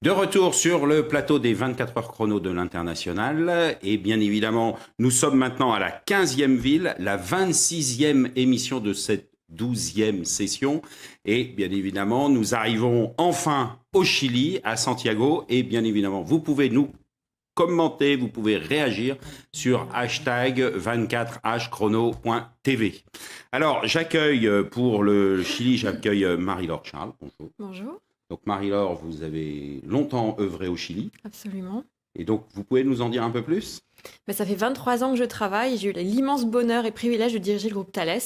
De retour sur le plateau des 24 heures chrono de l'International. Et bien évidemment, nous sommes maintenant à la 15e ville, la 26e émission de cette 12e session. Et bien évidemment, nous arrivons enfin au Chili, à Santiago. Et bien évidemment, vous pouvez nous commenter, vous pouvez réagir sur hashtag 24hchrono.tv. Alors, j'accueille pour le Chili, Marie-Laure Charles. Bonjour. Bonjour. Donc Marie-Laure, vous avez longtemps œuvré au Chili. Absolument. Et donc, vous pouvez nous en dire un peu plus ? Ça fait 23 ans que je travaille. J'ai eu l'immense bonheur et privilège de diriger le groupe Thales.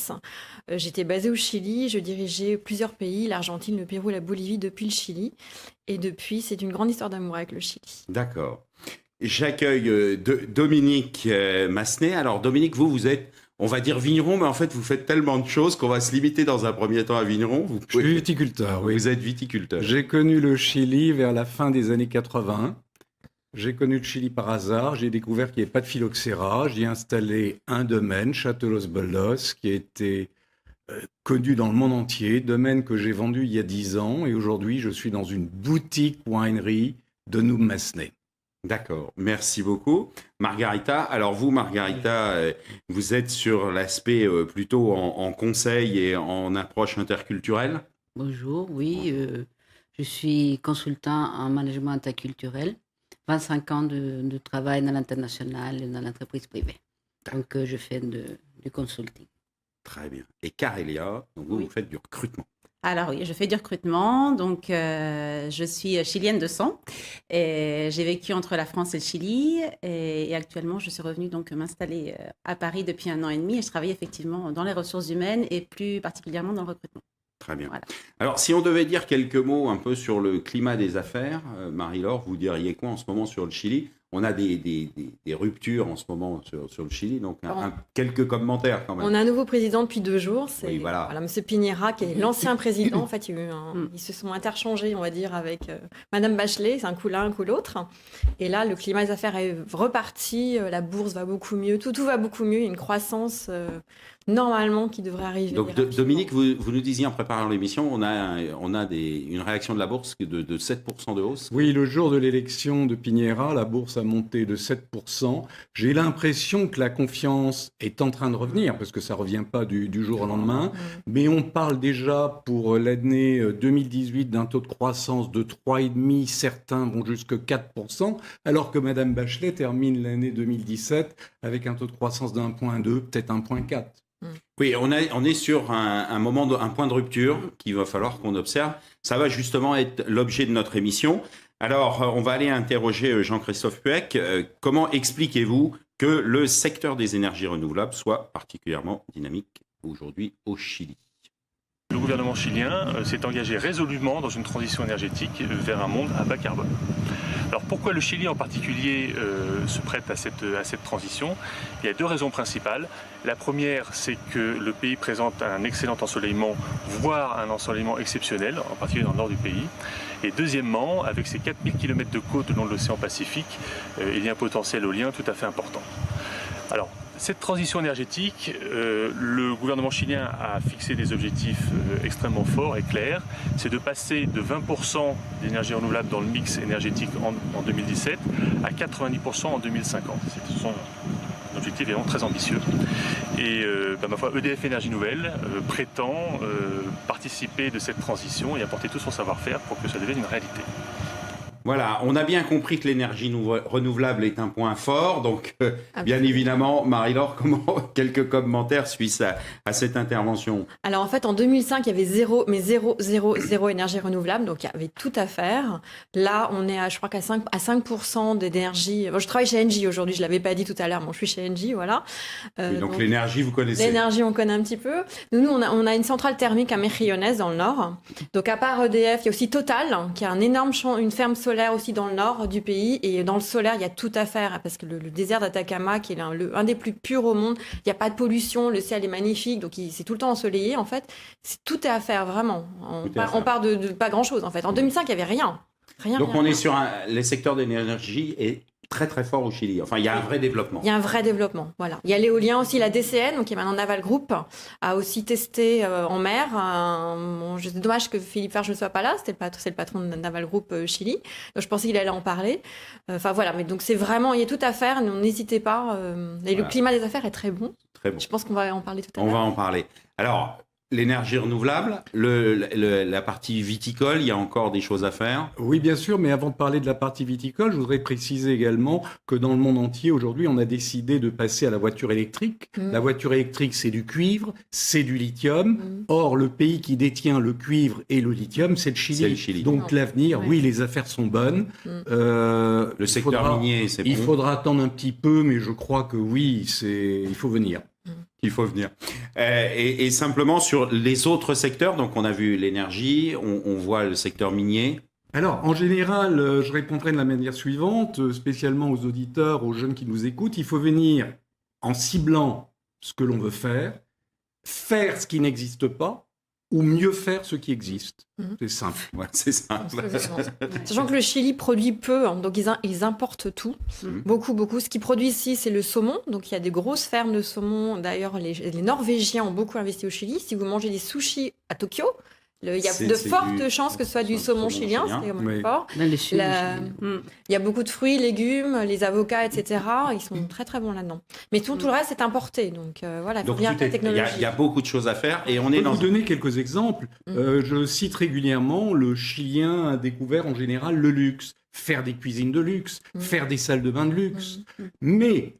J'étais basée au Chili. Je dirigeais plusieurs pays, l'Argentine, le Pérou, la Bolivie, depuis le Chili. Et depuis, c'est une grande histoire d'amour avec le Chili. D'accord. J'accueille Dominique Massenet. Alors Dominique, vous êtes, on va dire vigneron, mais en fait, vous faites tellement de choses qu'on va se limiter dans un premier temps à vigneron. Je suis viticulteur, oui. Vous êtes viticulteur. J'ai connu le Chili vers la fin des années 80. J'ai connu le Chili par hasard. J'ai découvert qu'il n'y avait pas de phylloxéra. J'y ai installé un domaine, Château Los Boldos, qui a été connu dans le monde entier. Domaine que j'ai vendu il y a 10 ans. Et aujourd'hui, je suis dans une boutique winery de Noum Massenet. D'accord, merci beaucoup. Margarita, alors vous, Margarita, vous êtes sur l'aspect plutôt en conseil et en approche interculturelle ? Bonjour, oui, je suis consultant en management interculturel, 25 ans de travail dans l'international et dans l'entreprise privée. Donc, je fais du consulting. Très bien. Et Carélia, donc vous, Oui. vous faites du recrutement. Alors oui, je fais du recrutement, donc je suis chilienne de sang et j'ai vécu entre la France et le Chili et actuellement je suis revenue donc m'installer à Paris depuis 1 an et demi et je travaille effectivement dans les ressources humaines et plus particulièrement dans le recrutement. Très bien. Voilà. Alors, si on devait dire quelques mots un peu sur le climat des affaires, Marie-Laure, vous diriez quoi en ce moment sur le Chili ? On a des ruptures en ce moment sur le Chili, donc quelques commentaires quand même. On a un nouveau président depuis 2 jours. C'est Oui, voilà. Monsieur Piñera, qui est l'ancien président. En fait, ils se sont interchangés, on va dire, avec Madame Bachelet. C'est un coup l'un, un coup l'autre. Et là, le climat des affaires est reparti. La bourse va beaucoup mieux. Tout va beaucoup mieux. Il y a une croissance normalement qui devrait arriver. Donc, Dominique, vous nous disiez en préparant l'émission, on a une réaction de la bourse de 7% de hausse. Oui, le jour de l'élection de Piñera, la bourse a monté de 7%. J'ai l'impression que la confiance est en train de revenir, parce que ça ne revient pas du jour au lendemain. Mais on parle déjà pour l'année 2018 d'un taux de croissance de 3,5%, certains vont jusqu'à 4%, alors que Mme Bachelet termine l'année 2017 avec un taux de croissance de 1,2, peut-être 1,4. Oui, on est sur un point de rupture qu'il va falloir qu'on observe. Ça va justement être l'objet de notre émission. Alors, on va aller interroger Jean-Christophe Puech. Comment expliquez-vous que le secteur des énergies renouvelables soit particulièrement dynamique aujourd'hui au Chili ? Le gouvernement chilien s'est engagé résolument dans une transition énergétique vers un monde à bas carbone. Alors pourquoi le Chili en particulier se prête à cette transition ? Il y a 2 raisons principales. La première, c'est que le pays présente un excellent ensoleillement, voire un ensoleillement exceptionnel, en particulier dans le nord du pays. Et deuxièmement, avec ses 4000 km de côte le long de l'océan Pacifique, il y a un potentiel éolien tout à fait important. Alors, cette transition énergétique, le gouvernement chilien a fixé des objectifs extrêmement forts et clairs. C'est de passer de 20% d'énergie renouvelable dans le mix énergétique en 2017 à 90% en 2050. Ce sont des objectifs évidemment très ambitieux. Et ma foi, EDF Énergie Nouvelle prétend participer de cette transition et apporter tout son savoir-faire pour que ça devienne une réalité. Voilà, on a bien compris que l'énergie renouvelable est un point fort. Donc, bien évidemment, Marie-Laure, quelques commentaires suite à cette intervention ? Alors, en fait, en 2005, il y avait zéro énergie renouvelable. Donc, il y avait tout à faire. Là, on est je crois qu'à 5% d'énergie. Bon, je travaille chez Engie aujourd'hui. Je ne l'avais pas dit tout à l'heure. Bon, je suis chez Engie, voilà. Oui, donc, l'énergie, vous connaissez ? L'énergie, on connaît un petit peu. Nous, on a une centrale thermique à Mejillones, dans le nord. Donc, à part EDF, il y a aussi Total, qui a une ferme solaire aussi dans le nord du pays. Et dans le solaire, il y a tout à faire. Parce que le désert d'Atacama, qui est un des plus purs au monde, il n'y a pas de pollution. Le ciel est magnifique. Donc, c'est tout le temps ensoleillé, en fait. Tout est à faire, vraiment. On part de pas grand-chose, en fait. En 2005, il n'y avait rien. Donc, on est sur les secteurs d'énergie et très très fort au Chili. Enfin, il y a un vrai développement. Il y a un vrai développement, voilà. Il y a l'éolien aussi, la DCN, donc qui est maintenant Naval Group, a aussi testé en mer. C'est dommage que Philippe Farge ne soit pas là, c'est le patron de Naval Group Chili. Donc je pensais qu'il allait en parler. Enfin voilà, mais donc c'est vraiment, il y a tout à faire, n'hésitez pas. Et le climat des affaires est très bon. Très bon. Je pense qu'on va en parler tout à l'heure. On va en parler. Alors, l'énergie renouvelable, la partie viticole, il y a encore des choses à faire. Oui, bien sûr, mais avant de parler de la partie viticole, je voudrais préciser également que dans le monde entier, aujourd'hui, on a décidé de passer à la voiture électrique. La voiture électrique, c'est du cuivre, c'est du lithium. Or, le pays qui détient le cuivre et le lithium, c'est le Chili. C'est le Chili. Donc, l'avenir, oui, les affaires sont bonnes. Le secteur minier, c'est bon. Il faudra attendre un petit peu, mais je crois que oui, il faut venir. Il faut venir. Et simplement sur les autres secteurs, donc on a vu l'énergie, on voit le secteur minier. Alors, en général, je répondrai de la manière suivante, spécialement aux auditeurs, aux jeunes qui nous écoutent. Il faut venir en ciblant ce que l'on veut faire ce qui n'existe pas, ou mieux faire ce qui existe. C'est simple. Ouais, c'est simple. Sachant que le Chili produit peu, hein, donc ils importent tout, beaucoup. Ce qu'ils produisent ici, c'est le saumon. Donc il y a des grosses fermes de saumon. D'ailleurs, les Norvégiens ont beaucoup investi au Chili. Si vous mangez des sushis à Tokyo, il y a de fortes chances que ce soit du saumon chilien, c'est vraiment fort. Dans le sud, il y a beaucoup de fruits, légumes, les avocats, etc. Ils sont très très bons là-dedans. Mais tout le reste est importé, donc voilà, il faut bien la technologie. Il y a beaucoup de choses à faire et on Je est peux dans... vous donner quelques exemples. Je cite régulièrement, le Chilien a découvert en général le luxe. Faire des cuisines de luxe, faire des salles de bain de luxe. Mais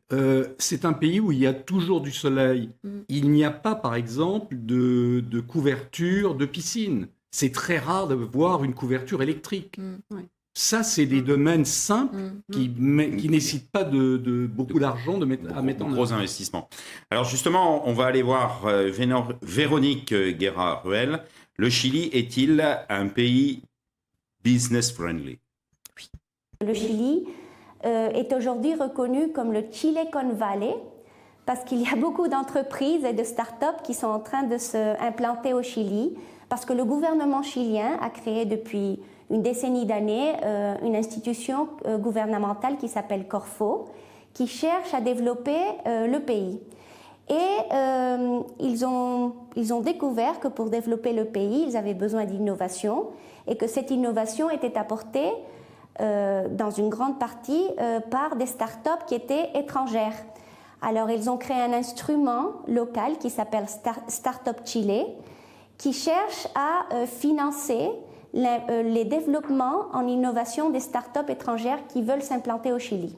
c'est un pays où il y a toujours du soleil. Il n'y a pas, par exemple, de couverture de piscine. C'est très rare de voir une couverture électrique. Ça, c'est des domaines simples qui nécessitent pas de beaucoup d'argent à mettre en œuvre. Gros investissement. Alors justement, on va aller voir Véronique Guerra-Ruel. Le Chili est-il un pays business-friendly ? Le Chili est aujourd'hui reconnu comme le Silicon Valley parce qu'il y a beaucoup d'entreprises et de start-up qui sont en train de s'implanter au Chili parce que le gouvernement chilien a créé depuis une décennie d'années une institution gouvernementale qui s'appelle Corfo qui cherche à développer le pays. Et ils ont découvert que pour développer le pays, ils avaient besoin d'innovation et que cette innovation était apportée dans une grande partie par des start-up qui étaient étrangères. Alors, ils ont créé un instrument local qui s'appelle Startup Chile, qui cherche à financer les développements en innovation des start-up étrangères qui veulent s'implanter au Chili.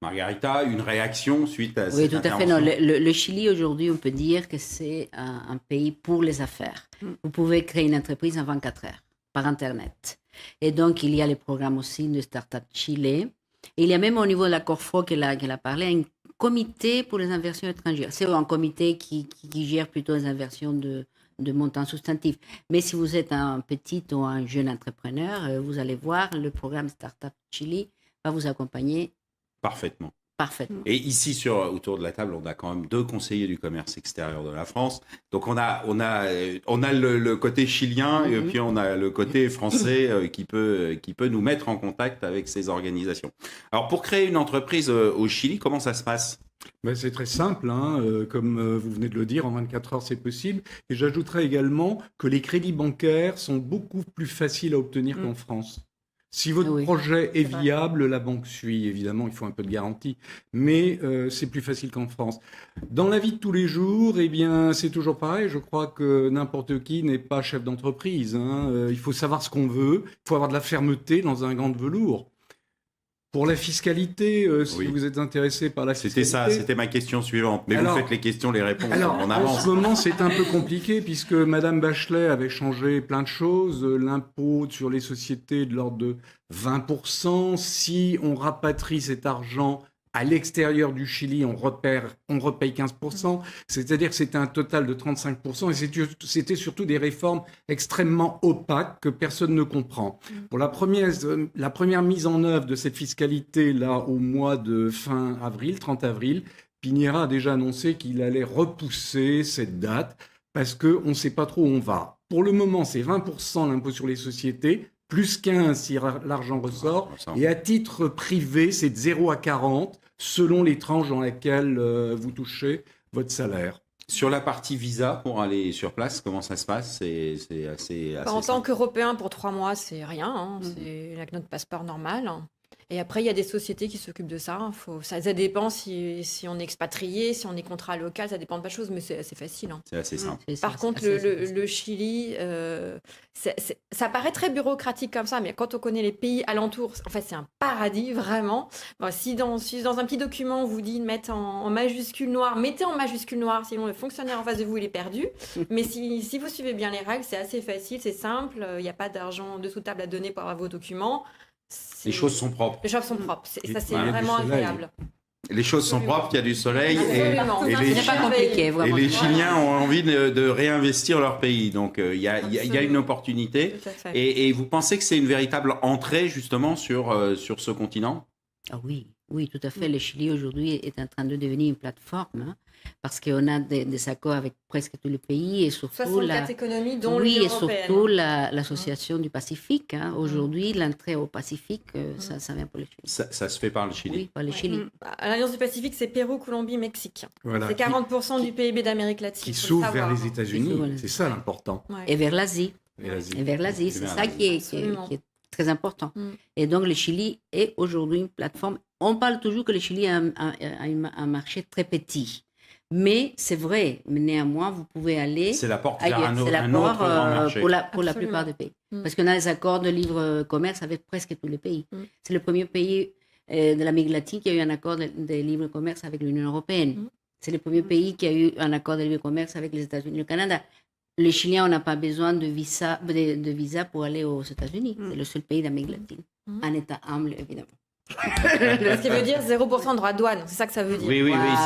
Margarita, une réaction suite à cette Oui, tout à fait. Non, intervention? le Chili, aujourd'hui, on peut dire que c'est un pays pour les affaires. Vous pouvez créer une entreprise en 24 heures par Internet. Et donc, il y a les programmes aussi de Startup Chile. Et il y a même au niveau de la Corfo qu'elle a parlé, un comité pour les inversions étrangères. C'est un comité qui gère plutôt les inversions de montants substantifs. Mais si vous êtes un petit ou un jeune entrepreneur, vous allez voir, le programme Startup Chile va vous accompagner Parfaitement. parfaitement. Et ici, autour de la table, on a quand même 2 conseillers du commerce extérieur de la France. Donc, on a le côté chilien et puis on a le côté français qui peut nous mettre en contact avec ces organisations. Alors, pour créer une entreprise au Chili, comment ça se passe ? Ben, c'est très simple, comme vous venez de le dire, en 24 heures c'est possible. Et j'ajouterais également que les crédits bancaires sont beaucoup plus faciles à obtenir qu'en France. Si votre projet est viable, la banque suit. Évidemment, il faut un peu de garantie, mais c'est plus facile qu'en France. Dans la vie de tous les jours, eh bien, c'est toujours pareil. Je crois que n'importe qui n'est pas chef d'entreprise. Il faut savoir ce qu'on veut. Il faut avoir de la fermeté dans un gant de velours. Pour la fiscalité, si vous êtes intéressé par la fiscalité... C'était ma question suivante. Mais vous faites les questions, les réponses, on avance. En ce moment, c'est un peu compliqué puisque Madame Bachelet avait changé plein de choses. L'impôt sur les sociétés de l'ordre de 20%. Si on rapatrie cet argent à l'extérieur du Chili, on repaye 15%. C'est-à-dire que c'était un total de 35%. Et c'était surtout des réformes extrêmement opaques que personne ne comprend. Pour la première mise en œuvre de cette fiscalité, là, au mois de fin avril, 30 avril, Piñera a déjà annoncé qu'il allait repousser cette date parce qu'on ne sait pas trop où on va. Pour le moment, c'est 20% l'impôt sur les sociétés, plus 15 si l'argent ressort. Ça, Et à titre privé, c'est de 0 à 40 selon les tranches dans lesquelles vous touchez votre salaire. Sur la partie visa pour aller sur place, comment ça se passe? C'est assez En tant simple. qu'Européen, pour 3 mois, c'est rien. Hein. C'est avec notre passeport normal. Et après, il y a des sociétés qui s'occupent de ça. Ça dépend si on est expatrié, si on est contrat local, ça dépend de pas de choses, mais c'est assez facile. Hein. C'est assez simple. Par contre, le Chili, ça paraît très bureaucratique comme ça, mais quand on connaît les pays alentours, en fait, c'est un paradis, vraiment. Bon, si dans un petit document, on vous dit de mettre en majuscule noire, mettez en majuscule noire, sinon le fonctionnaire en face de vous, il est perdu. Mais si vous suivez bien les règles, c'est assez facile, c'est simple, il n'y a pas d'argent dessous table à donner pour avoir vos documents. Les choses sont propres. Les choses sont propres, ça c'est Ouais, vraiment du soleil. agréable. Les choses sont propres, il y a du soleil Absolument. et Ça, les c'est C'est pas merveilleux. compliqué, Et vraiment. les Chiliens ont envie de réinvestir leur pays. Donc, il y a une Absolument. opportunité. Tout à fait. Et vous pensez que c'est une véritable entrée, justement, sur ce continent? Ah oui, oui, tout à fait. Le Chili aujourd'hui est en train de devenir une plateforme hein, parce qu'on a des accords avec presque tous les pays et surtout 64 économies, dont oui, et l'Union européenne. surtout l'association du Pacifique. Hein. Aujourd'hui, l'entrée au Pacifique, ça vient pour le Chili. Ça se fait par le Chili. Oui, par le Chili. À l'Alliance du Pacifique, c'est Pérou, Colombie, Mexique. Voilà, C'est 40% du PIB d'Amérique latine. qui faut le s'ouvre vers savoir. les Qui s'ouvre États-Unis. vers les- C'est ça l'important. Ouais. Et vers l'Asie. Et l'Asie. Et vers l'Asie, Et c'est vers ça l'Asie. Absolument. qui est très important. Mm. Et donc, le Chili est aujourd'hui une plateforme. On parle toujours que le Chili a un marché très petit. Mais c'est vrai, mais néanmoins, vous pouvez aller C'est la porte vers ailleurs. un C'est autre l'accord grand marché. pour la Absolument. plupart des pays. Mm. Parce qu'on a des accords de libre-commerce avec presque tous les pays. Mm. C'est le premier pays de l'Amérique latine qui a eu un accord de libre-commerce avec l'Union européenne. Mm. C'est le premier pays qui a eu un accord de libre-commerce avec les États-Unis et le Canada. Les Chiliens, on n'a pas besoin de visa pour aller aux États-Unis. Mm. C'est le seul pays d'Amérique latine. Mm. Un État humble, évidemment. Ce qui veut dire 0% de droit de douane, c'est ça que ça veut dire. Oui,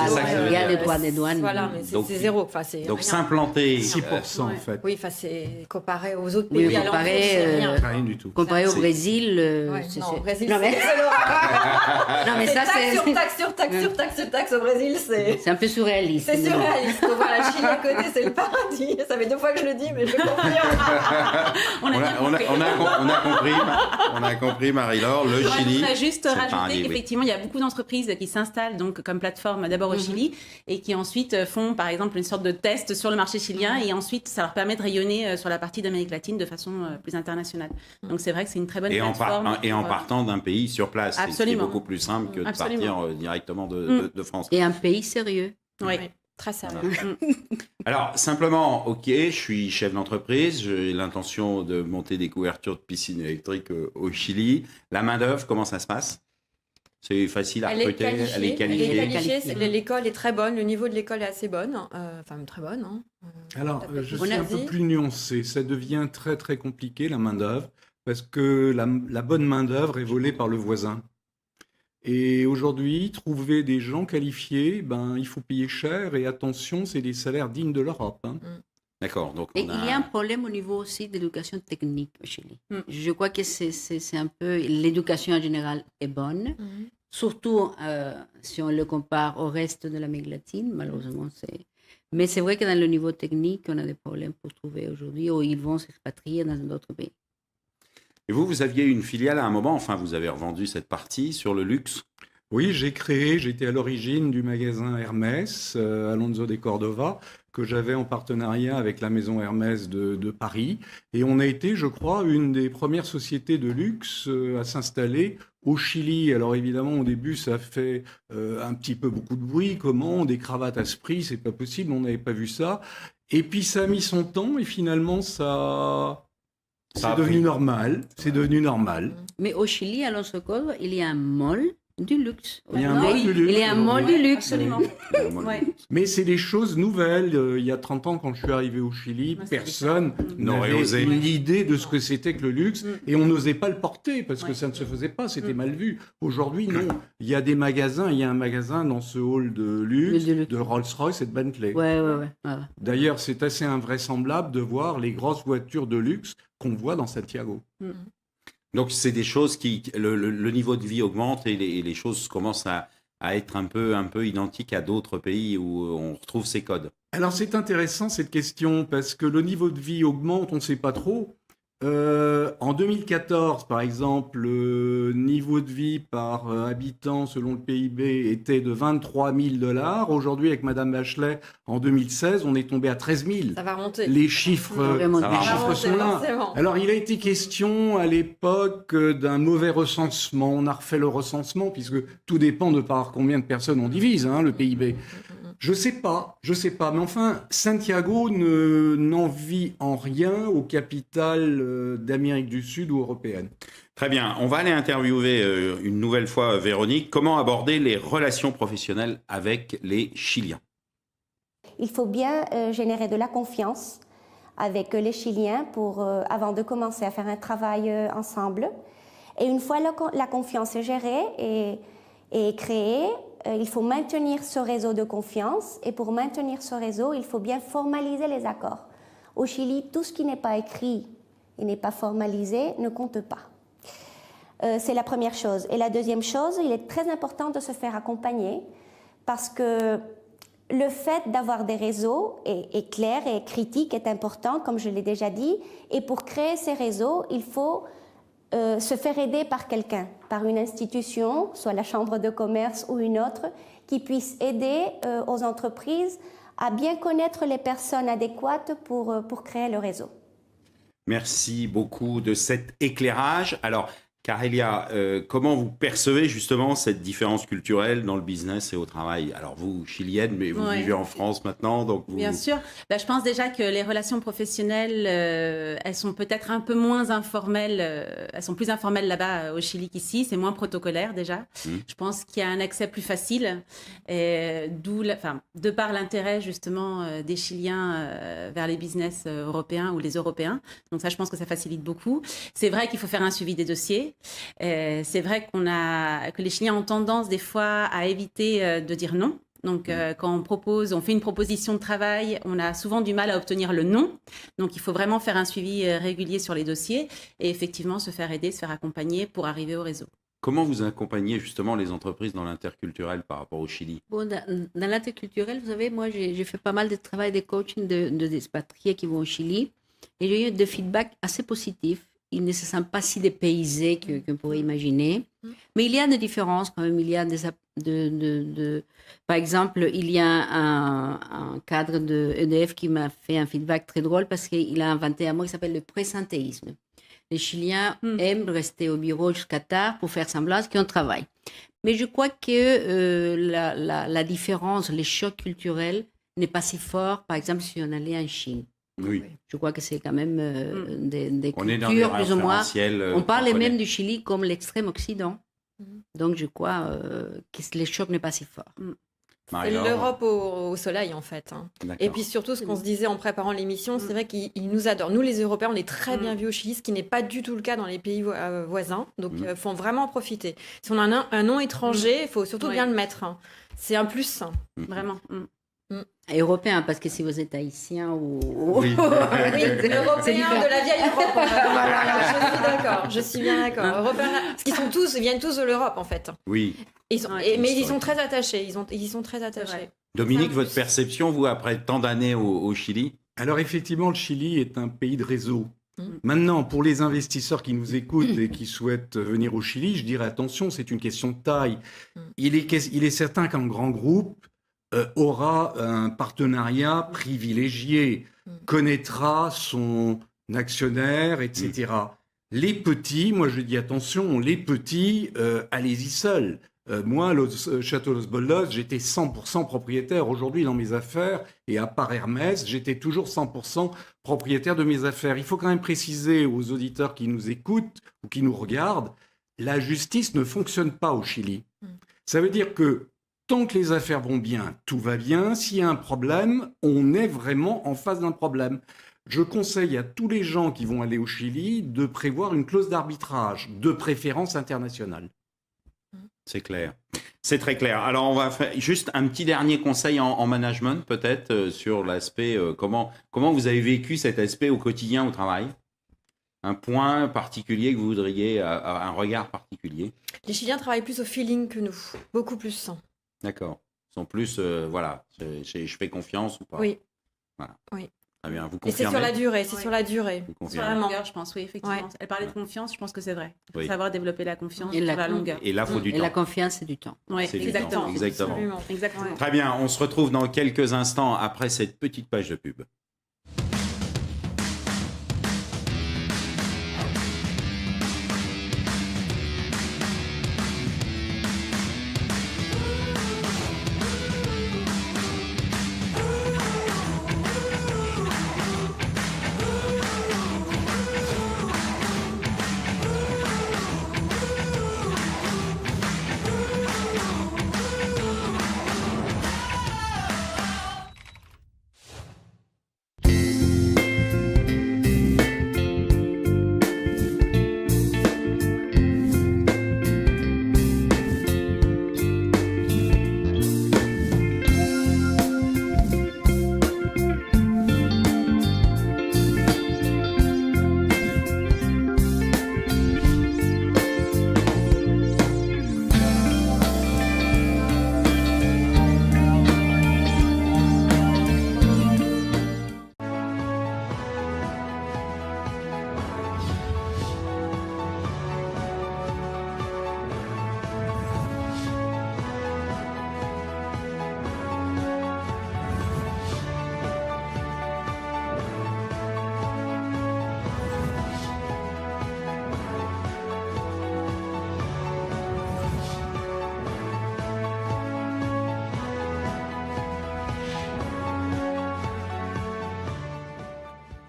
c'est ça que ça veut Il y a dire. les droits des douanes. Voilà, mais Donc- c'est zéro. Enfin, c'est Donc, rien. s'implanter. 6% en Ouais. fait. Oui, enfin, c'est comparé aux autres Oui, pays alentours, comparé, c'est rien. Rien du tout. Comparé au C'est- Brésil, Ouais, c'est- non, c'est- au Brésil, Non, mais- c'est l'horreur. non, mais C'est ça, taxe c'est sur taxe sur taxe sur taxe sur taxe au Brésil, c'est un peu surréaliste. c'est surréaliste. Voilà, Chili à côté, c'est le paradis. Ça fait 2 fois que je le dis, mais je le confirme. On a compris, Marie-Laure, le Je Chili. voudrais juste c'est le rajouter paradis, oui. qu'effectivement, il y a beaucoup d'entreprises qui s'installent donc comme plateforme d'abord au Chili et qui ensuite font par exemple une sorte de test sur le marché chilien et ensuite ça leur permet de rayonner sur la partie d'Amérique latine de façon plus internationale. Donc c'est vrai que c'est une très bonne Et en, plateforme. partant d'un pays sur place, ce qui est Absolument. beaucoup plus simple que de Absolument. partir directement de France. Et un pays sérieux. Oui. Oui, très sérieux. Alors, simplement, ok, je suis chef d'entreprise, j'ai l'intention de monter des couvertures de piscine électrique au Chili. La main-d'œuvre, comment ça se passe? C'est facile à Elle est recruter? qualifiée. Elle est qualifiée. qualifiée. L'école est très bonne. Le niveau de l'école est assez bonne. Enfin, très bonne. Hein. Alors, je En suis un Asie. peu plus nuancé. Ça devient très, très compliqué, la main-d'œuvre, parce que la bonne main-d'œuvre est volée par le voisin. Et aujourd'hui, trouver des gens qualifiés, il faut payer cher. Et attention, c'est des salaires dignes de l'Europe. Hein. D'accord, donc Et on il y a un problème au niveau aussi de l'éducation technique au Chili. Mm. Je crois que c'est un peu... L'éducation en général est bonne, surtout si on le compare au reste de l'Amérique latine, malheureusement. Mais c'est vrai que dans le niveau technique, on a des problèmes pour trouver aujourd'hui, ou ils vont s'expatrier dans d'autres pays. Et vous aviez une filiale à un moment, enfin, vous avez revendu cette partie sur le luxe. Oui, j'étais à l'origine du magasin Hermès, Alonso de Cordova, que j'avais en partenariat avec la maison Hermès de Paris. Et on a été, je crois, une des premières sociétés de luxe à s'installer au Chili. Alors évidemment, au début, ça fait un petit peu beaucoup de bruit. Comment? Des cravates à ce prix, c'est pas possible, on n'avait pas vu ça. Et puis ça a mis son temps et finalement, c'est a devenu pris. normal. C'est devenu normal. Mais au Chili, à Alonso Córdoba, il y a un mall du luxe. Il y a un Oui, mall du luxe Il y a un mall du aujourd'hui. luxe. Absolument. Ouais. Mais c'est des choses nouvelles. Il y a 30 ans, quand je suis arrivé au Chili, Ouais, c'est personne N'aurait n'avait osé. une idée de ce que c'était que le luxe. Et on n'osait pas le porter parce que Ouais. ça ne se faisait pas, c'était mal vu. Aujourd'hui, non. Il y a des magasins. Il y a un magasin dans ce hall de luxe, De luxe. de Rolls-Royce et de Bentley. Ouais. D'ailleurs, c'est assez invraisemblable de voir les grosses voitures de luxe qu'on voit dans Santiago. Donc, c'est des choses le niveau de vie augmente et les choses commencent à être un peu identiques à d'autres pays où on retrouve ces codes. Alors c'est intéressant cette question parce que le niveau de vie augmente, on ne sait pas trop, En 2014, par exemple, le niveau de vie par habitant selon le PIB était de 23 000 $. Aujourd'hui, avec Madame Bachelet, en 2016, on est tombé à 13 000. Ça va remonter. Les chiffres, sont là. Forcément. Alors, il a été question à l'époque d'un mauvais recensement. On a refait le recensement, puisque tout dépend de par combien de personnes on divise, le PIB. Je sais pas, mais enfin, Santiago n'envie en rien aux capitales d'Amérique du Sud ou européennes. Très bien, on va aller interviewer une nouvelle fois Véronique. Comment aborder les relations professionnelles avec les Chiliens? Il faut bien générer de la confiance avec les Chiliens avant de commencer à faire un travail ensemble. Et une fois la confiance est gérée et créée, il faut maintenir ce réseau de confiance. Et pour maintenir ce réseau, il faut bien formaliser les accords. Au Chili, tout ce qui n'est pas écrit et n'est pas formalisé ne compte pas. C'est la première chose. Et la deuxième chose, il est très important de se faire accompagner parce que le fait d'avoir des réseaux est clair et critique, est important, comme je l'ai déjà dit. Et pour créer ces réseaux, il faut se faire aider par quelqu'un, par une institution, soit la chambre de commerce ou une autre, qui puisse aider aux entreprises à bien connaître les personnes adéquates pour créer le réseau. Merci beaucoup de cet éclairage. Alors, Carélia, comment vous percevez justement cette différence culturelle dans le business et au travail? Alors vous, chilienne, mais vous vivez en France maintenant, donc vous... Bien sûr. Je pense déjà que les relations professionnelles, elles sont peut-être un peu moins informelles. Elles sont plus informelles là-bas au Chili qu'ici. C'est moins protocolaire déjà. Je pense qu'il y a un accès plus facile, de par l'intérêt justement des Chiliens vers les business européens ou les Européens. Donc ça, je pense que ça facilite beaucoup. C'est vrai qu'il faut faire un suivi des dossiers. C'est vrai que les Chiliens ont tendance des fois à éviter de dire non. Donc, quand on fait une proposition de travail, on a souvent du mal à obtenir le non. Donc, il faut vraiment faire un suivi régulier sur les dossiers et effectivement se faire aider, se faire accompagner pour arriver au réseau. Comment vous accompagnez justement les entreprises dans l'interculturel par rapport au Chili? Bon, dans l'interculturel, vous savez, moi, j'ai fait pas mal de travail de coaching de expatriés qui vont au Chili et j'ai eu des feedbacks assez positifs. Ils ne se sentent pas si dépaysés qu'on pourrait imaginer. Mais il y a des différences quand même. Il y a par exemple, il y a un cadre de EDF qui m'a fait un feedback très drôle parce qu'il a inventé un mot qui s'appelle le présentéisme. Les Chiliens aiment rester au bureau jusqu'à tard pour faire semblant qu'ils travaillent. Mais je crois que la différence, les chocs culturels n'est pas si fort, par exemple, si on allait en Chine. Oui. Je crois que c'est quand même des on est dans cultures plus ou moins. On parle même du Chili comme l'extrême Occident. Donc je crois que les chocs n'est pas si fort. C'est l'Europe au soleil en fait. Et puis surtout ce qu'on se disait en préparant l'émission, c'est vrai qu'ils nous adorent. Nous les Européens, on est très bien vus au Chili, ce qui n'est pas du tout le cas dans les pays voisins. Donc il faut vraiment en profiter. Si on a un nom étranger, il faut surtout bien le mettre. C'est un plus. Vraiment. Européen, parce que si vous êtes haïtien ou... Oui, européen de la vieille Europe. Voilà, je suis bien d'accord. Européens, parce qu'ils viennent tous de l'Europe, en fait. Oui. Mais ils sont très attachés. Ils sont très attachés. Dominique, votre perception, vous, après tant d'années au Chili? Alors effectivement, le Chili est un pays de réseau. Maintenant, pour les investisseurs qui nous écoutent et qui souhaitent venir au Chili, je dirais attention, c'est une question de taille. Il est certain qu'un grand groupe aura un partenariat privilégié, connaîtra son actionnaire, etc. Les petits, moi je dis attention, les petits, allez-y seuls. Moi, Château Los Boldos, j'étais 100% propriétaire. Aujourd'hui, dans mes affaires, et à part Hermès, j'étais toujours 100% propriétaire de mes affaires. Il faut quand même préciser aux auditeurs qui nous écoutent ou qui nous regardent, la justice ne fonctionne pas au Chili. Ça veut dire que tant que les affaires vont bien, tout va bien. S'il y a un problème, on est vraiment en face d'un problème. Je conseille à tous les gens qui vont aller au Chili de prévoir une clause d'arbitrage, de préférence internationale. C'est clair. C'est très clair. Alors, on va faire juste un petit dernier conseil en management, peut-être, sur l'aspect, comment vous avez vécu cet aspect au quotidien, au travail? Un point particulier que vous voudriez, un regard particulier? Les Chiliens travaillent plus au feeling que nous, beaucoup plus. D'accord. Ils sont plus, je fais confiance ou pas? Oui. Voilà. Oui. Très bien, vous Et c'est confirmez? sur la durée, c'est Oui. sur la durée. Vous Sur confirmez. la Vraiment. longueur, je pense, oui, effectivement. Ouais. Elle parlait de confiance, je pense que c'est vrai. Il faut Oui. savoir développer la confiance Et sur la la longueur. Et là, il faut du Et la temps. confiance, c'est du temps. Oui, C'est du temps. exactement. Exactement. Absolument. Exactement. Très bien, on se retrouve dans quelques instants après cette petite page de pub.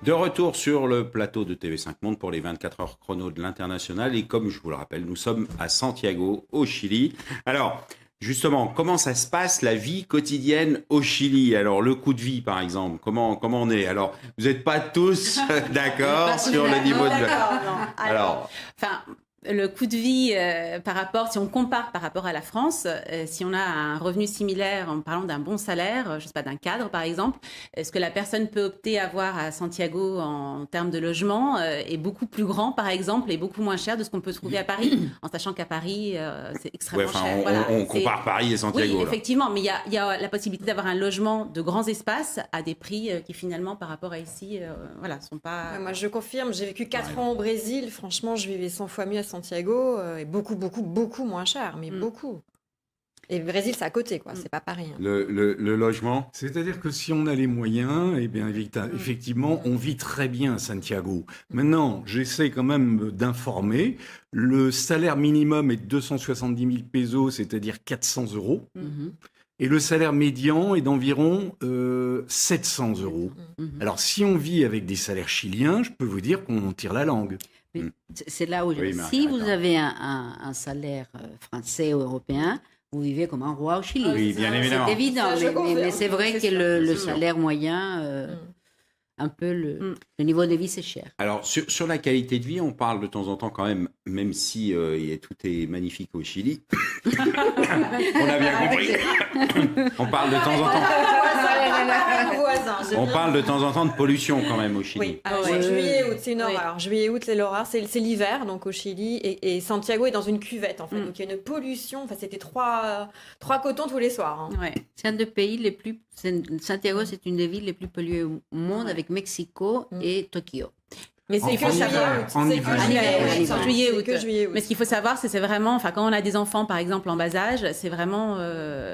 De retour sur le plateau de TV5 Monde pour les 24 heures chrono de l'international. Et comme je vous le rappelle, nous sommes à Santiago, au Chili. Alors, justement, comment ça se passe la vie quotidienne au Chili? Alors, le coût de vie, par exemple, comment on est? Alors, vous n'êtes pas tous d'accord sur le niveau de... D'accord, non. Alors, Enfin, le coût de vie par rapport, si on compare par rapport à la France, si on a un revenu similaire en parlant d'un bon salaire, je sais pas, d'un cadre par exemple, ce que la personne peut opter à avoir à Santiago en termes de logement est beaucoup plus grand par exemple et beaucoup moins cher de ce qu'on peut trouver à Paris, en sachant qu'à Paris c'est extrêmement ouais, enfin, cher. on, Voilà, on c'est- compare Paris et Santiago. Oui, là. effectivement, mais il y a la possibilité d'avoir un logement de grands espaces à des prix qui finalement par rapport à ici, voilà, sont pas. Ouais, moi, je confirme, j'ai vécu 4 ans au Brésil. Franchement, je vivais 100 fois mieux à Santiago et beaucoup moins cher, mais beaucoup. Et le Brésil, c'est à côté, quoi. C'est pas Paris. Hein. Le logement? C'est-à-dire que si on a les moyens, eh bien, effectivement, on vit très bien à Santiago. Maintenant, j'essaie quand même d'informer. Le salaire minimum est de 270 000 pesos, c'est-à-dire 400 euros. Mhm. Et le salaire médian est d'environ 700 euros. Mhm. Alors, si on vit avec des salaires chiliens, je peux vous dire qu'on tire la langue. Mais c'est là où Oui, si Marie, vous d'accord. avez un salaire français ou européen, vous vivez comme un roi au Chili. Oui, bien évidemment. C'est évident, Ça, je confirme. mais c'est vrai C'est que sûr, le c'est sûr. salaire moyen, un peu le niveau de vie, c'est cher. Alors, sur la qualité de vie, on parle de temps en temps quand même si tout est magnifique au Chili. On a bien compris. On parle de temps en temps. On parle de temps en temps de pollution quand même au Chili. Oui, alors, Ouais. juillet, août, c'est une Oui. horreur. Juillet, août, c'est l'horreur. C'est l'hiver, donc au Chili. Et Santiago est dans une cuvette, en fait. Donc il y a une pollution. Enfin, c'était trois cotons tous les soirs. Hein. Ouais. C'est un des pays les plus. Santiago, c'est une des villes les plus polluées au monde Ouais. avec Mexico et Tokyo. Mais c'est que En juillet, hiver, août. en C'est hiver. que En juillet, hiver, août. en hiver. Juillet, C'est août. que juillet, août. Mais ce qu'il faut savoir, c'est vraiment, enfin, quand on a des enfants, par exemple, en bas âge, c'est vraiment,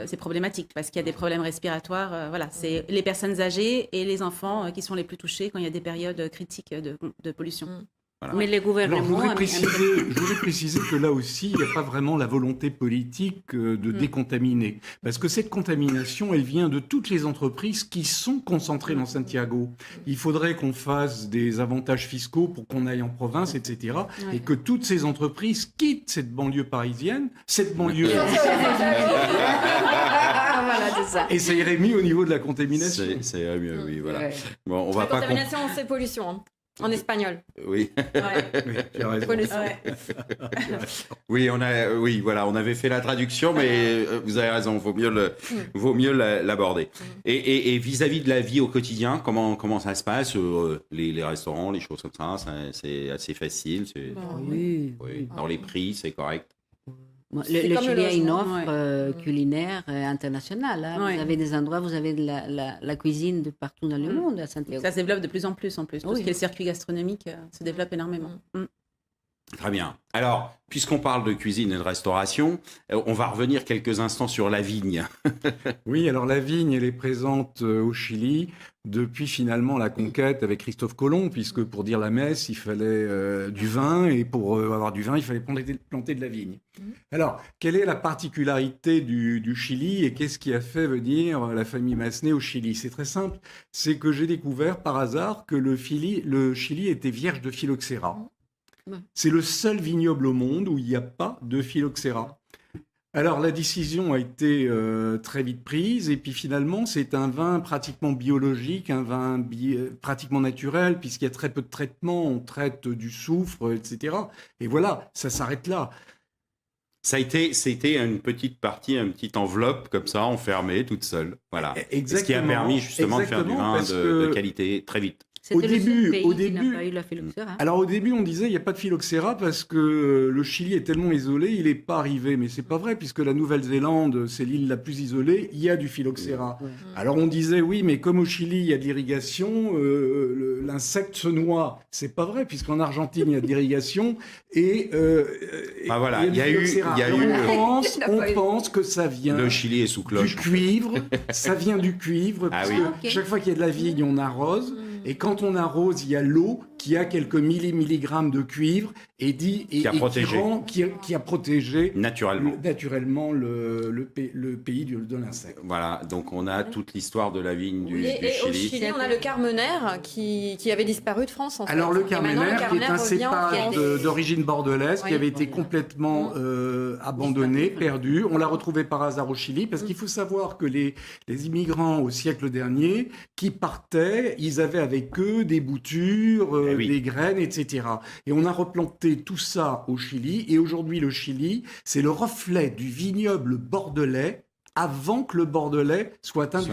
c'est problématique parce qu'il y a des problèmes respiratoires. Voilà, c'est les personnes âgées et les enfants qui sont les plus touchés quand il y a des périodes critiques de pollution. Mais les Alors, gouvernements. je voudrais préciser que là aussi, il n'y a pas vraiment la volonté politique de décontaminer. Parce que cette contamination, elle vient de toutes les entreprises qui sont concentrées dans Santiago. Il faudrait qu'on fasse des avantages fiscaux pour qu'on aille en province, etc. Et que toutes ces entreprises quittent cette banlieue parisienne, cette banlieue... Voilà, c'est ça. Et ça irait mieux au niveau de la contamination. C'est mieux, oui, voilà. Ouais. Bon, on va La pas... contamination, c'est pollution. Hein. En espagnol. Oui. Oui, tu as raison. Pollution. Oui, voilà, on avait fait la traduction, mais vous avez raison, vaut mieux l'aborder. Et vis-à-vis de la vie au quotidien, comment ça se passe, les restaurants, les choses comme ça, c'est assez facile. Oui. Oui. Dans les prix, c'est correct. Le C'est comme le Chili a une logement, offre culinaire internationale. Hein. Ouais. Vous avez des endroits, vous avez la cuisine de partout dans le monde à Santiago. Ça se développe de plus en plus, en plus. Tout Oui. ce qui est le circuit gastronomique se développe énormément. Très bien. Alors, puisqu'on parle de cuisine et de restauration, on va revenir quelques instants sur la vigne. Oui, alors la vigne, elle est présente au Chili depuis finalement la conquête avec Christophe Colomb, puisque pour dire la messe, il fallait du vin, et pour avoir du vin, il fallait planter de la vigne. Alors, quelle est la particularité du Chili et qu'est-ce qui a fait venir la famille Massenet au Chili? C'est très simple, c'est que j'ai découvert par hasard que le Chili était vierge de phylloxéra. C'est le seul vignoble au monde où il n'y a pas de phylloxéra. Alors la décision a été très vite prise et puis finalement c'est un vin pratiquement biologique, un vin pratiquement naturel puisqu'il y a très peu de traitements, on traite du soufre, etc. Et voilà, ça s'arrête là. C'était une petite partie, une petite enveloppe comme ça, enfermée, toute seule. Voilà. Exactement. Ce qui a permis justement de faire du vin de qualité très vite. C'était le seul pays au qui début, n'a pas eu la phylloxéra. Alors au début, on disait il n'y a pas de phylloxéra parce que le Chili est tellement isolé, il n'est pas arrivé. Mais c'est pas vrai puisque la Nouvelle-Zélande, c'est l'île la plus isolée, il y a du phylloxéra. Ouais. Alors on disait oui, mais comme au Chili il y a de l'irrigation, l'insecte se noie. C'est pas vrai puisqu'en Argentine il y a de l'irrigation et voilà, il y a du phylloxéra. Alors, on pense que ça vient Le Chili est sous cloche. du cuivre. Ça vient du cuivre parce que chaque fois qu'il y a de la vigne, on arrose. Et quand on arrose, il y a l'eau qui a quelques milligrammes de cuivre qui a protégé naturellement le pays de l'insecte. Voilà, donc on a toute l'histoire de la vigne du et Chili. au Chili, on a le Carmenère qui avait disparu de France. En fait. Alors le Carmenère, qui est un cépage revient d'origine bordelaise, qui avait été complètement abandonné, perdu. On l'a retrouvé par hasard au Chili, parce qu'il faut savoir que les immigrants au siècle dernier, qui partaient, ils avaient avec eux des boutures, des graines, etc. Et on a replanté tout ça au Chili, et aujourd'hui le Chili, c'est le reflet du vignoble bordelais avant que le bordelais soit atteint du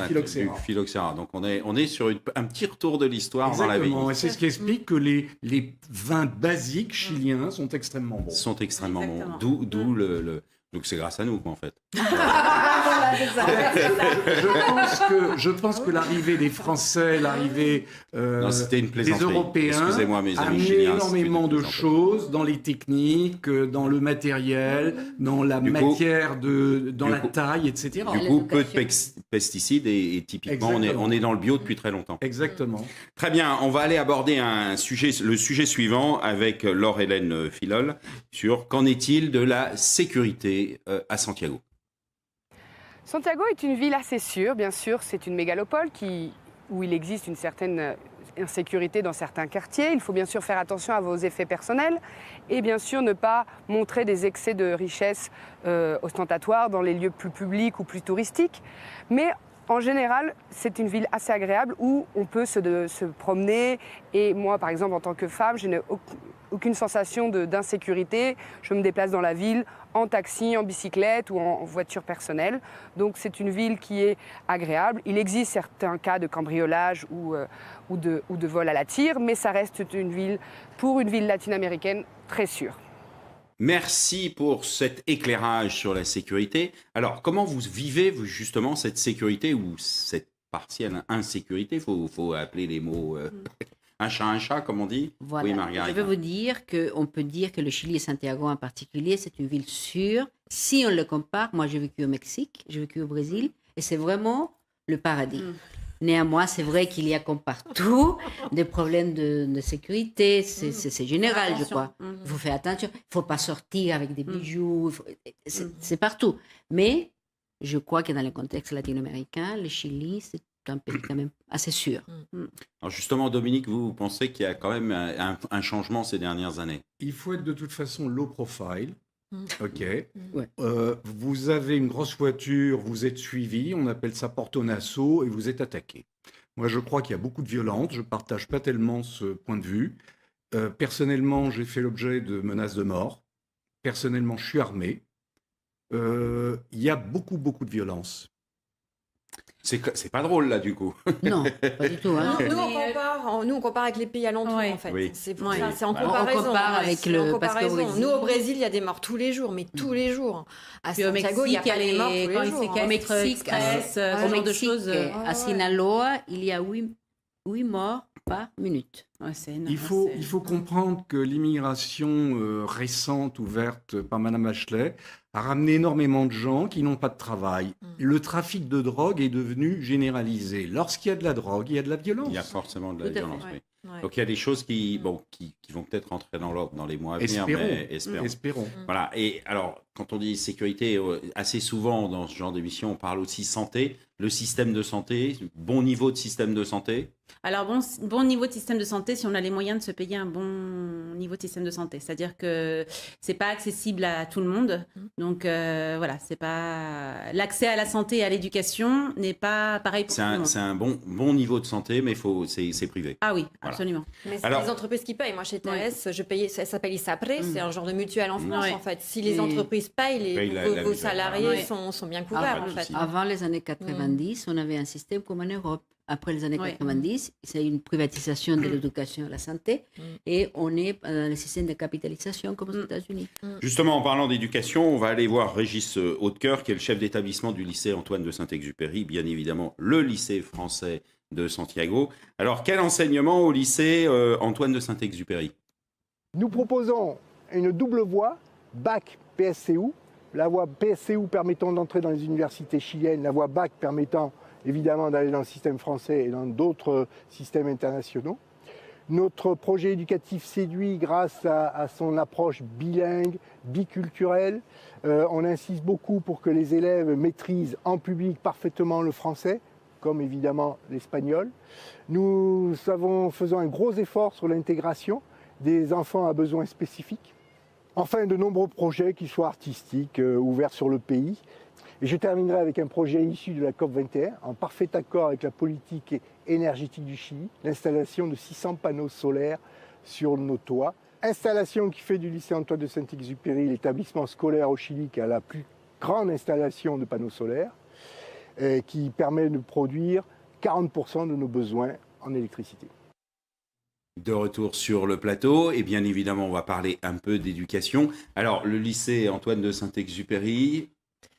phylloxéra. Donc on est sur un petit retour de l'histoire dans la vigne. Et c'est ce qui explique que les vins basiques chiliens sont extrêmement bons. D'où donc c'est grâce à nous, quoi, en fait. Je pense que l'arrivée des Français, l'arrivée des Européens a amené énormément de choses dans les techniques, dans le matériel, dans la matière, dans la taille, etc. Du coup, peu de pesticides et typiquement, on est dans le bio depuis très longtemps. Exactement. Très bien, on va aller aborder le sujet suivant avec Laure-Hélène Filol sur qu'en est-il de la sécurité à Santiago. Santiago est une ville assez sûre, bien sûr, c'est une mégalopole où il existe une certaine insécurité dans certains quartiers. Il faut bien sûr faire attention à vos effets personnels et bien sûr ne pas montrer des excès de richesse ostentatoires dans les lieux plus publics ou plus touristiques. Mais en général, c'est une ville assez agréable où on peut se promener. Et moi, par exemple, en tant que femme, je n'ai aucune sensation d'insécurité. Je me déplace dans la ville en taxi, en bicyclette ou en voiture personnelle. Donc c'est une ville qui est agréable. Il existe certains cas de cambriolage ou de vol à la tire, mais ça reste pour une ville latino-américaine très sûre. Merci pour cet éclairage sur la sécurité. Alors, comment vous vivez justement cette sécurité ou cette partielle insécurité? Faut appeler les mots un chat, comme on dit. Voilà. Oui, Margarita. Je vais vous dire qu'on peut dire que le Chili et Santiago en particulier, c'est une ville sûre. Si on le compare, moi j'ai vécu au Mexique, j'ai vécu au Brésil, et c'est vraiment le paradis. Néanmoins, c'est vrai qu'il y a comme partout des problèmes de sécurité, c'est général, je crois. Il faut faire attention, il ne faut pas sortir avec des bijoux, c'est partout. Mais je crois que dans le contexte latino-américain, le Chili, c'est un pays quand même assez sûr. Alors justement, Dominique, vous pensez qu'il y a quand même un changement ces dernières années? Il faut être de toute façon low profile. Ok. Ouais. Vous avez une grosse voiture, vous êtes suivi, on appelle ça porte en assaut et vous êtes attaqué. Moi, je crois qu'il y a beaucoup de violence. Je ne partage pas tellement ce point de vue. Personnellement, j'ai fait l'objet de menaces de mort. Personnellement, je suis armé. Il y a beaucoup de violence. C'est pas drôle, là, du coup. Non, pas du tout. Hein. Nous, on compare avec les pays alentours, Ouais. en fait. Oui. C'est pour Ouais. ça, c'est en On comparaison. compare avec c'est le- en parce qu'au comparaison. Brésil- Nous, au Brésil, il y a des morts tous les jours, mais tous les jours. À Puis au Santiago, il n'y a Mexique, pas les morts tous quand les ils jours. séquestrent, Au Mexique, express, ouais. ce Au genre de Mexique, choses. à Sinaloa, il y a 8 morts par minute. Ouais, c'est énorme. Il faut comprendre que l'immigration récente ouverte par Mme Bachelet a ramené énormément de gens qui n'ont pas de travail. Le trafic de drogue est devenu généralisé. Lorsqu'il y a de la drogue, il y a de la violence. Il y a forcément de la Tout à fait. violence, oui. Ouais. Donc il y a des choses qui vont peut-être rentrer dans l'ordre dans les mois à venir, mais espérons. Espérons. Voilà. Et alors, quand on dit sécurité, assez souvent dans ce genre d'émission, on parle aussi santé, le système de santé, bon niveau de système de santé. Alors, bon niveau de système de santé, si on a les moyens de se payer un bon niveau de système de santé. C'est-à-dire que c'est pas accessible à tout le monde. Donc, voilà, c'est pas... L'accès à la santé et à l'éducation n'est pas pareil pour tout le monde. C'est un bon niveau de santé, mais c'est privé. Ah oui, Voilà. absolument. Mais c'est Alors- les entreprises qui payent. Moi, chez TS, je payais, ça s'appelle ISAPRE, c'est un genre de mutuelle en France, Ouais. en fait. Si les Et- entreprises payent, Payent la vos mutuelle. salariés Ouais. sont bien couverts, pas de en fait. souci. Avant les années 90, on avait un système comme en Europe. Après les années Ouais. 90, c'est une privatisation de l'éducation et de la santé. Et on est dans le système de capitalisation comme aux États-Unis. Justement, en parlant d'éducation, on va aller voir Régis Hautecoeur, qui est le chef d'établissement du lycée Antoine de Saint-Exupéry, bien évidemment le lycée français de Santiago. Alors, quel enseignement au lycée Antoine de Saint-Exupéry? Nous proposons une double voie, bac PSCU, la voie PSCU permettant d'entrer dans les universités chiliennes, la voie bac permettant évidemment d'aller dans le système français et dans d'autres systèmes internationaux. Notre projet éducatif séduit grâce à son approche bilingue, biculturelle. On insiste beaucoup pour que les élèves maîtrisent en public parfaitement le français, comme évidemment l'espagnol. Nous faisons un gros effort sur l'intégration des enfants à besoins spécifiques. Enfin, de nombreux projets qui soient artistiques, ouverts sur le pays. Et je terminerai avec un projet issu de la COP21, en parfait accord avec la politique énergétique du Chili, l'installation de 600 panneaux solaires sur nos toits. Installation qui fait du lycée Antoine de Saint-Exupéry l'établissement scolaire au Chili qui a la plus grande installation de panneaux solaires, qui permet de produire 40% de nos besoins en électricité. De retour sur le plateau, et bien évidemment, on va parler un peu d'éducation. Alors, le lycée Antoine de Saint-Exupéry...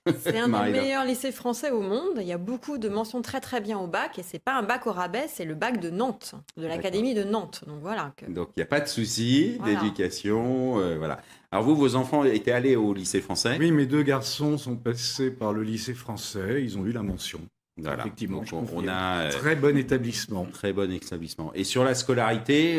C'est un des Marie-Laure. meilleurs lycées français au monde. Il y a beaucoup de mentions très très bien au bac. Et c'est pas un bac au rabais, c'est le bac de Nantes, de l'Académie de Nantes. Donc voilà. Donc, il n'y a pas de souci Voilà. d'éducation. Voilà. Alors, vous, vos enfants étaient allés au lycée français? Oui, mes 2 garçons sont passés par le lycée français. Ils ont eu la mention. Voilà. Effectivement, Donc, je on confirme. a Très bon établissement. très bon établissement. Et sur la scolarité,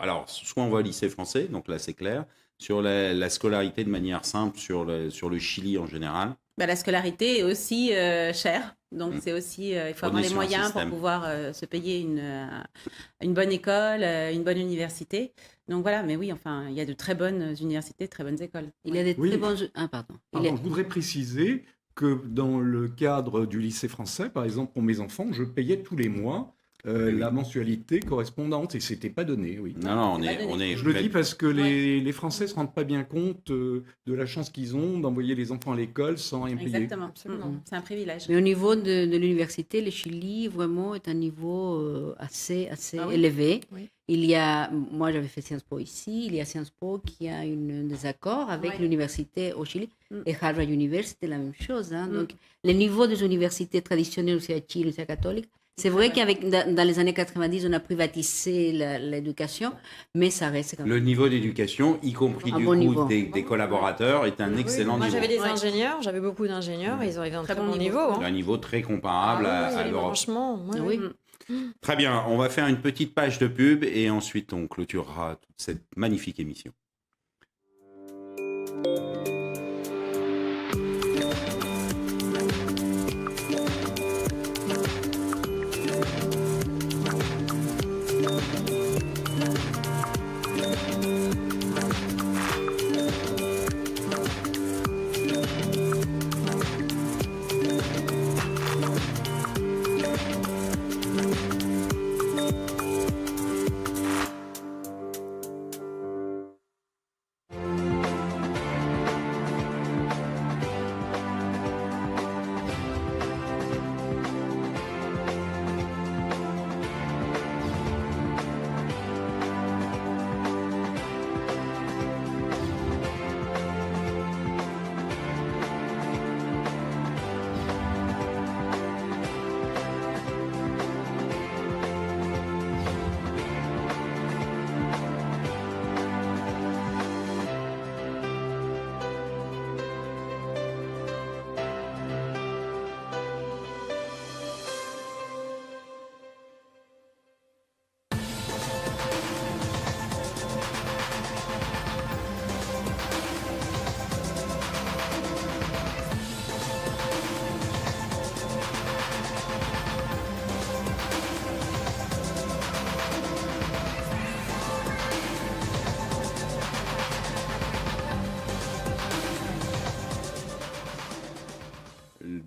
alors, soit on va au lycée français, donc là, c'est clair. Sur la scolarité de manière simple, sur le Chili en général. Bah, la scolarité est aussi chère. Donc, c'est aussi, il faut On avoir est les sur un moyens système. pour pouvoir se payer une bonne école, une bonne université. Donc, voilà. Mais oui, enfin, il y a de très bonnes universités, de très bonnes écoles. Il y a des Oui. très bons... Ah, pardon. Pardon, je voudrais préciser que dans le cadre du lycée français, par exemple, pour mes enfants, je payais tous les mois la mensualité correspondante et c'était pas donné, oui. Non, C'est pas donné. Je le dis parce que les Français se rendent pas bien compte de la chance qu'ils ont d'envoyer les enfants à l'école sans rien payer. Exactement. Absolument. C'est un privilège. Mais au niveau de l'université, le Chili, vraiment, est un niveau assez Ah oui. élevé. Oui. Il y a, moi, j'avais fait Sciences Po ici. Il y a Sciences Po qui a des accords avec Ouais. l'université au Chili. Et Harvard University, c'est la même chose. Hein. Mm. Donc, le niveau des universités traditionnelles, aussi à Chili, aussi à catholique, c'est vrai qu'avec dans les années 90, on a privatisé l'éducation, mais ça reste quand même. Le niveau d'éducation, y compris Un du bon coup niveau. des collaborateurs, est un Oui, excellent moi, niveau. j'avais des Ouais. ingénieurs, j'avais beaucoup d'ingénieurs, et ils arrivaient à un très bon niveau. hein. Un niveau très comparable Ah oui, à oui, l'Europe. franchement, ouais, Oui. ouais. Très bien, on va faire une petite page de pub et ensuite on clôturera toute cette magnifique émission.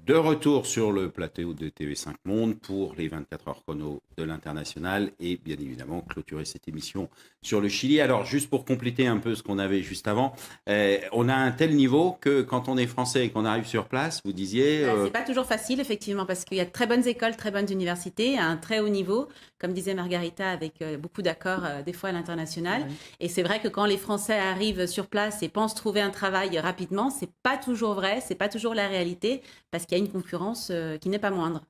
De retour sur le plateau de TV5 Monde pour les 24 heures chrono de l'international et bien évidemment clôturer cette émission sur le Chili. Alors juste pour compléter un peu ce qu'on avait juste avant, on a un tel niveau que quand on est français et qu'on arrive sur place, vous disiez... C'est pas toujours facile effectivement parce qu'il y a de très bonnes écoles, très bonnes universités à un très haut niveau, comme disait Margarita, avec beaucoup d'accords des fois à l'international. Oui. Et c'est vrai que quand les Français arrivent sur place et pensent trouver un travail rapidement, c'est pas toujours vrai, c'est pas toujours la réalité parce qu'il y a une concurrence qui n'est pas moindre.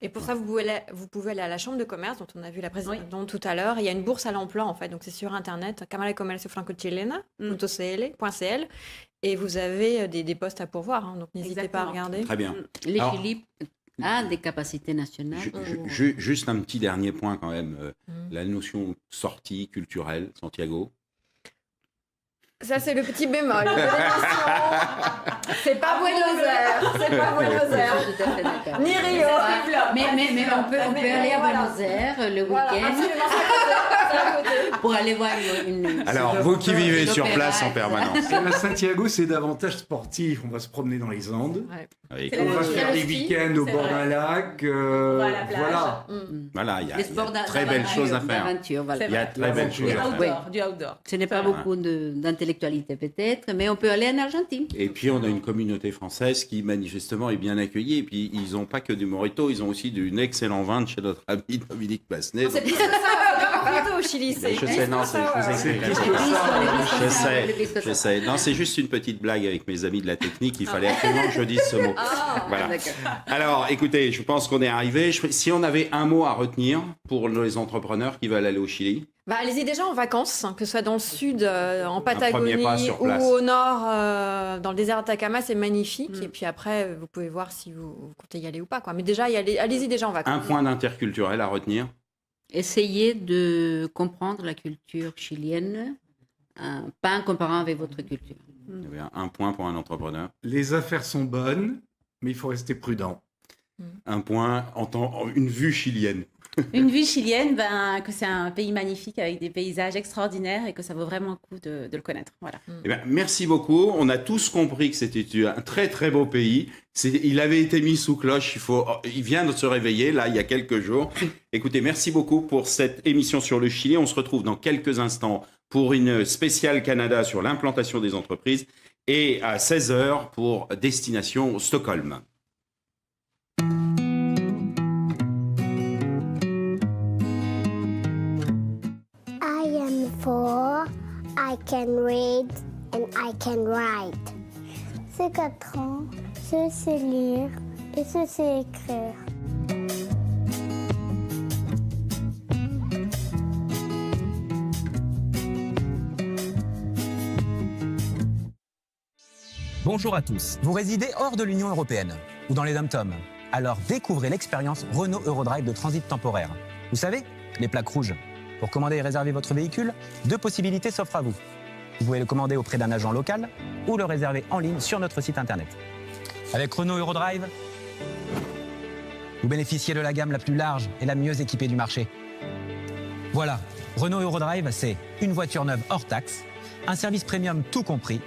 Et pour ça, vous pouvez aller à la Chambre de commerce, dont on a vu la présidente tout à l'heure. Il y a une bourse à l'emploi, en fait. Donc, c'est sur Internet, Cámara de Comercio Franco-Chilena.cl. Et vous avez des postes à pourvoir. Hein, donc, n'hésitez pas à regarder. Très bien. Les Chili a des capacités nationales. Juste un petit dernier point, quand même. La notion sortie culturelle, Santiago. Ça, c'est le petit bémol. C'est pas Buenos Aires. C'est pas Buenos Aires. Ni Rio. Mais on peut aller à Buenos Aires le week-end pour aller voir une... Alors, vous qui vivez sur place en permanence. À Santiago, c'est davantage sportif. On va se promener dans les Andes. Ouais. On va faire des week-ends au bord d'un lac. Voilà. Voilà, il y a très belles choses à faire. Il y a très belles choses à faire. Du outdoor. Ce n'est pas beaucoup d'intellectualité peut-être, mais on peut aller en Argentine. Et puis on a une communauté française qui manifestement est bien accueillie. Et puis ils n'ont pas que du Morito, ils ont aussi d'un excellent vin de chez notre ami Dominique Massenet. C'est plus que ça, Morito au Chili. Je sais, non, je sais. Non, c'est juste une petite blague avec mes amis de la technique. Il fallait absolument que je dise ce mot. Voilà. Alors, écoutez, je pense qu'on est arrivé. Si on avait un mot à retenir pour les entrepreneurs qui veulent aller au Chili. Allez-y déjà en vacances, que ce soit dans le sud, en Patagonie, ou au nord, dans le désert d'Atacama, c'est magnifique. Et puis après, vous pouvez voir si vous comptez y aller ou pas, quoi. Mais déjà, allez-y déjà en vacances. Un point d'interculturel à retenir. Essayez de comprendre la culture chilienne, pas en comparant avec votre culture. Un point pour un entrepreneur. Les affaires sont bonnes, mais il faut rester prudent. Un point une vue chilienne. Une vue chilienne, que c'est un pays magnifique avec des paysages extraordinaires et que ça vaut vraiment le coup de le connaître. Voilà. Merci beaucoup. On a tous compris que c'était un très très beau pays. Il avait été mis sous cloche. Il vient de se réveiller là il y a quelques jours. Écoutez, merci beaucoup pour cette émission sur le Chili. On se retrouve dans quelques instants pour une spéciale Canada sur l'implantation des entreprises et à 16h pour Destination Stockholm. I can read and I can write. C'est 4 ans, je sais lire et je sais écrire. Bonjour à tous. Vous résidez hors de l'Union européenne ou dans les dom-toms. Alors découvrez l'expérience Renault Eurodrive de transit temporaire. Vous savez, les plaques rouges. Pour commander et réserver votre véhicule, 2 possibilités s'offrent à vous. Vous pouvez le commander auprès d'un agent local ou le réserver en ligne sur notre site internet. Avec Renault Eurodrive, vous bénéficiez de la gamme la plus large et la mieux équipée du marché. Voilà, Renault Eurodrive, c'est une voiture neuve hors taxe, un service premium tout compris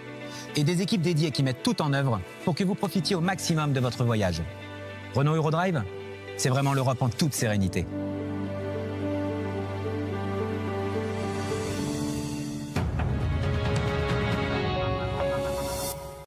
et des équipes dédiées qui mettent tout en œuvre pour que vous profitiez au maximum de votre voyage. Renault Eurodrive, c'est vraiment l'Europe en toute sérénité.